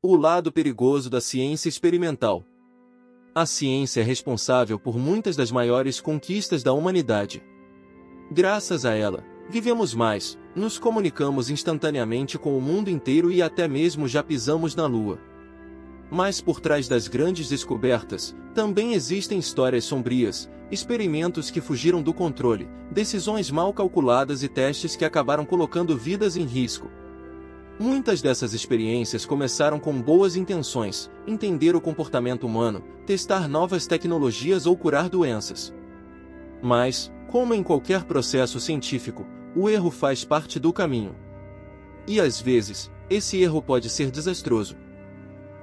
O lado perigoso da ciência experimental. A ciência é responsável por muitas das maiores conquistas da humanidade. Graças a ela, vivemos mais, nos comunicamos instantaneamente com o mundo inteiro e até mesmo já pisamos na Lua. Mas por trás das grandes descobertas, também existem histórias sombrias, experimentos que fugiram do controle, decisões mal calculadas e testes que acabaram colocando vidas em risco. Muitas dessas experiências começaram com boas intenções, entender o comportamento humano, testar novas tecnologias ou curar doenças. Mas, como em qualquer processo científico, o erro faz parte do caminho. E às vezes, esse erro pode ser desastroso.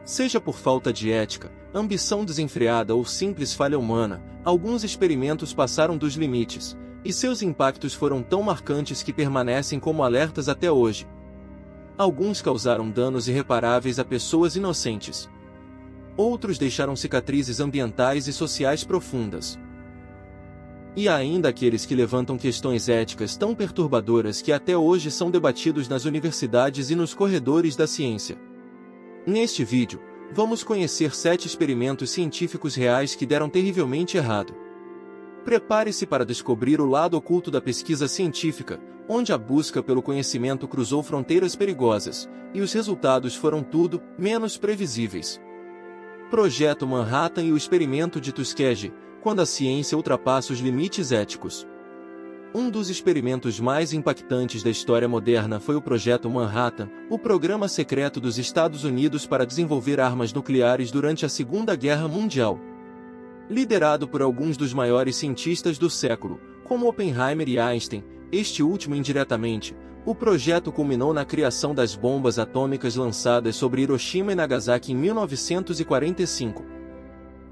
Seja por falta de ética, ambição desenfreada ou simples falha humana, alguns experimentos passaram dos limites, e seus impactos foram tão marcantes que permanecem como alertas até hoje. Alguns causaram danos irreparáveis a pessoas inocentes. Outros deixaram cicatrizes ambientais e sociais profundas. E há ainda aqueles que levantam questões éticas tão perturbadoras que até hoje são debatidos nas universidades e nos corredores da ciência. Neste vídeo, vamos conhecer 7 experimentos científicos reais que deram terrivelmente errado. Prepare-se para descobrir o lado oculto da pesquisa científica, onde a busca pelo conhecimento cruzou fronteiras perigosas, e os resultados foram tudo menos previsíveis. Projeto Manhattan e o experimento de Tuskegee, quando a ciência ultrapassa os limites éticos. Um dos experimentos mais impactantes da história moderna foi o Projeto Manhattan, o programa secreto dos Estados Unidos para desenvolver armas nucleares durante a Segunda Guerra Mundial. Liderado por alguns dos maiores cientistas do século, como Oppenheimer e Einstein, este último indiretamente, o projeto culminou na criação das bombas atômicas lançadas sobre Hiroshima e Nagasaki em 1945.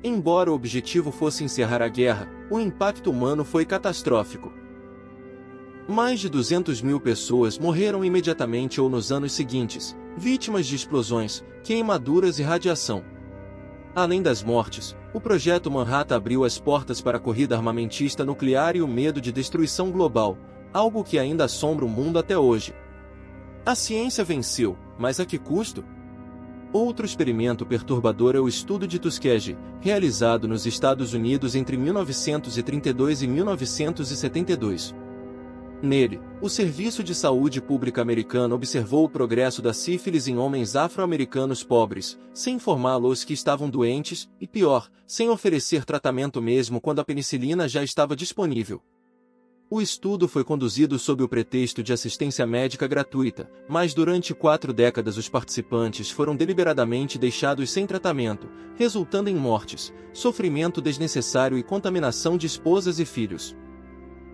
Embora o objetivo fosse encerrar a guerra, o impacto humano foi catastrófico. Mais de 200 mil pessoas morreram imediatamente ou nos anos seguintes, vítimas de explosões, queimaduras e radiação. Além das mortes, o Projeto Manhattan abriu as portas para a corrida armamentista nuclear e o medo de destruição global, algo que ainda assombra o mundo até hoje. A ciência venceu, mas a que custo? Outro experimento perturbador é o estudo de Tuskegee, realizado nos Estados Unidos entre 1932 e 1972. Nele, o Serviço de Saúde Pública americano observou o progresso da sífilis em homens afro-americanos pobres, sem informá-los que estavam doentes, e pior, sem oferecer tratamento mesmo quando a penicilina já estava disponível. O estudo foi conduzido sob o pretexto de assistência médica gratuita, mas durante 4 décadas os participantes foram deliberadamente deixados sem tratamento, resultando em mortes, sofrimento desnecessário e contaminação de esposas e filhos.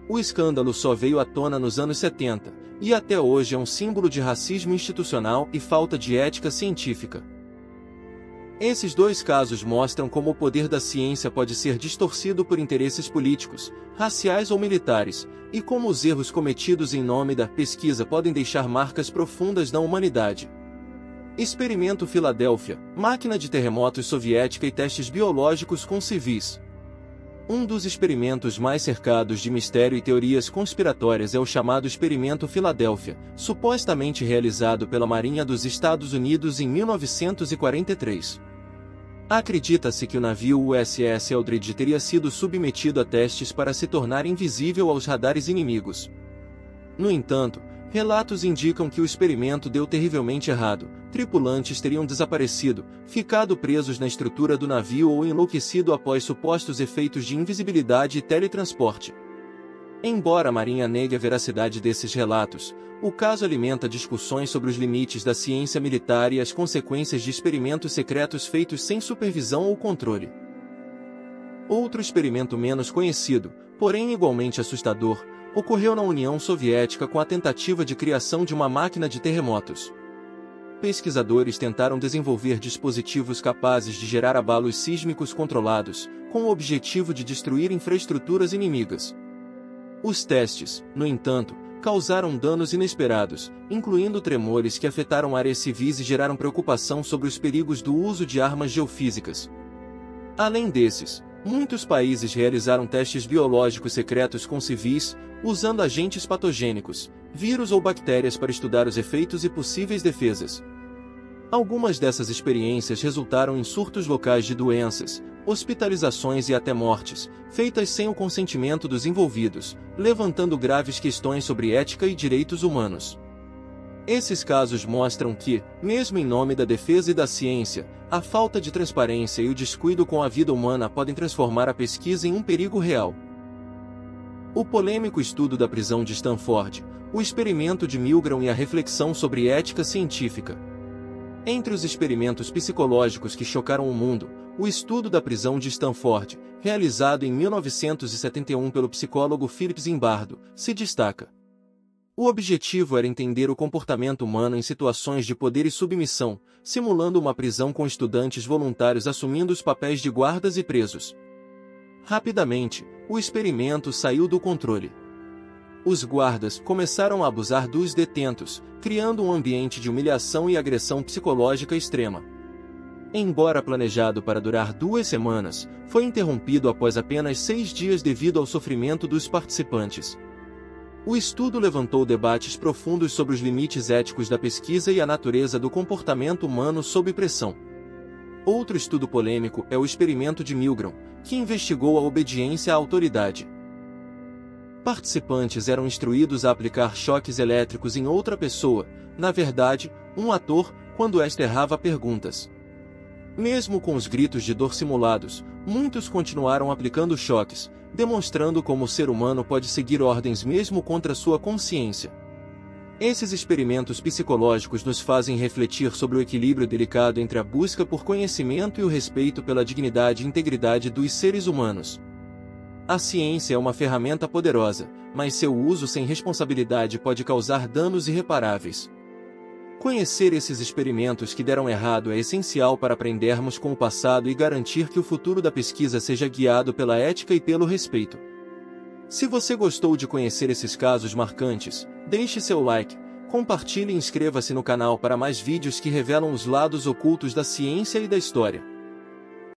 O escândalo só veio à tona nos anos 70, e até hoje é um símbolo de racismo institucional e falta de ética científica. Esses 2 casos mostram como o poder da ciência pode ser distorcido por interesses políticos, raciais ou militares, e como os erros cometidos em nome da pesquisa podem deixar marcas profundas na humanidade. Experimento Filadélfia, máquina de terremotos soviética e testes biológicos com civis. Um dos experimentos mais cercados de mistério e teorias conspiratórias é o chamado Experimento Filadélfia, supostamente realizado pela Marinha dos Estados Unidos em 1943. Acredita-se que o navio USS Eldridge teria sido submetido a testes para se tornar invisível aos radares inimigos. No entanto, relatos indicam que o experimento deu terrivelmente errado, tripulantes teriam desaparecido, ficado presos na estrutura do navio ou enlouquecido após supostos efeitos de invisibilidade e teletransporte. Embora a Marinha negue a veracidade desses relatos, o caso alimenta discussões sobre os limites da ciência militar e as consequências de experimentos secretos feitos sem supervisão ou controle. Outro experimento menos conhecido, porém igualmente assustador, ocorreu na União Soviética com a tentativa de criação de uma máquina de terremotos. Pesquisadores tentaram desenvolver dispositivos capazes de gerar abalos sísmicos controlados, com o objetivo de destruir infraestruturas inimigas. Os testes, no entanto, causaram danos inesperados, incluindo tremores que afetaram áreas civis e geraram preocupação sobre os perigos do uso de armas geofísicas. Além desses, muitos países realizaram testes biológicos secretos com civis, usando agentes patogênicos, vírus ou bactérias para estudar os efeitos e possíveis defesas. Algumas dessas experiências resultaram em surtos locais de doenças, hospitalizações e até mortes, feitas sem o consentimento dos envolvidos, levantando graves questões sobre ética e direitos humanos. Esses casos mostram que, mesmo em nome da defesa e da ciência, a falta de transparência e o descuido com a vida humana podem transformar a pesquisa em um perigo real. O polêmico estudo da prisão de Stanford, o experimento de Milgram e a reflexão sobre ética científica. Entre os experimentos psicológicos que chocaram o mundo, o estudo da prisão de Stanford, realizado em 1971 pelo psicólogo Philip Zimbardo, se destaca. O objetivo era entender o comportamento humano em situações de poder e submissão, simulando uma prisão com estudantes voluntários assumindo os papéis de guardas e presos. Rapidamente, o experimento saiu do controle. Os guardas começaram a abusar dos detentos, criando um ambiente de humilhação e agressão psicológica extrema. Embora planejado para durar 2 semanas, foi interrompido após apenas 6 dias devido ao sofrimento dos participantes. O estudo levantou debates profundos sobre os limites éticos da pesquisa e a natureza do comportamento humano sob pressão. Outro estudo polêmico é o experimento de Milgram, que investigou a obediência à autoridade. Participantes eram instruídos a aplicar choques elétricos em outra pessoa, na verdade, um ator, quando esta errava perguntas. Mesmo com os gritos de dor simulados, muitos continuaram aplicando choques, demonstrando como o ser humano pode seguir ordens mesmo contra sua consciência. Esses experimentos psicológicos nos fazem refletir sobre o equilíbrio delicado entre a busca por conhecimento e o respeito pela dignidade e integridade dos seres humanos. A ciência é uma ferramenta poderosa, mas seu uso sem responsabilidade pode causar danos irreparáveis. Conhecer esses experimentos que deram errado é essencial para aprendermos com o passado e garantir que o futuro da pesquisa seja guiado pela ética e pelo respeito. Se você gostou de conhecer esses casos marcantes, deixe seu like, compartilhe e inscreva-se no canal para mais vídeos que revelam os lados ocultos da ciência e da história.